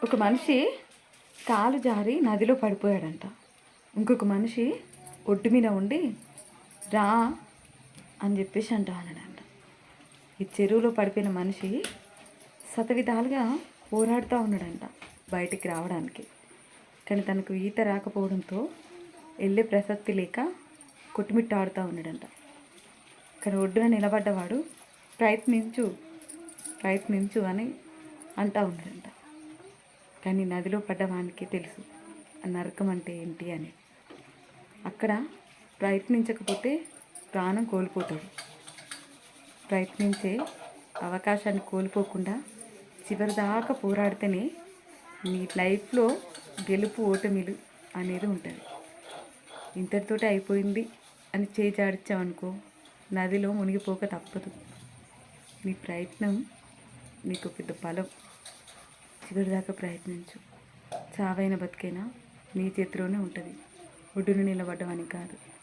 ఒక మనిషి కాలు జారి నదిలో పడిపోయాడంట. ఇంకొక మనిషి ఒడ్డు మీద ఉండి రా అని చెప్పేసి అన్నాడంట. ఈ చెరువులో పడిపోయిన మనిషి శతవిధాలుగా పోరాడుతూ ఉన్నాడంట బయటికి రావడానికి. కానీ తనకు ఈత రాకపోవడంతో వెళ్ళే ప్రసక్తి లేక కొట్టుమిట్టాడుతూ ఉన్నాడంట. కానీ ఒడ్డున నిలబడ్డవాడు ప్రయత్నించు ప్రయత్నించు అని అంటూ ఉన్నాడంట. కానీ నదిలో పడ్డవానికి తెలుసు ఆ నరకం అంటే ఏంటి అని. అక్కడ ప్రయత్నించకపోతే ప్రాణం కోల్పోతాడు. ప్రయత్నించే అవకాశాన్ని కోల్పోకుండా చివరిదాకా పోరాడితేనే నీ లైఫ్లో గెలుపు ఓటమిలు అనేది ఉంటుంది. ఇంతటితోటి అయిపోయింది అని చేజాడిచ్చావనుకో నదిలో మునిగిపోక తప్పదు. నీ ప్రయత్నం నీకు పెద్ద బలం. చివరిదాకా ప్రయత్నించు. చావైన బతికైనా నీ చేతిలోనే ఉంటుంది. ఒడ్డున నిలబడ్డవని కాదు.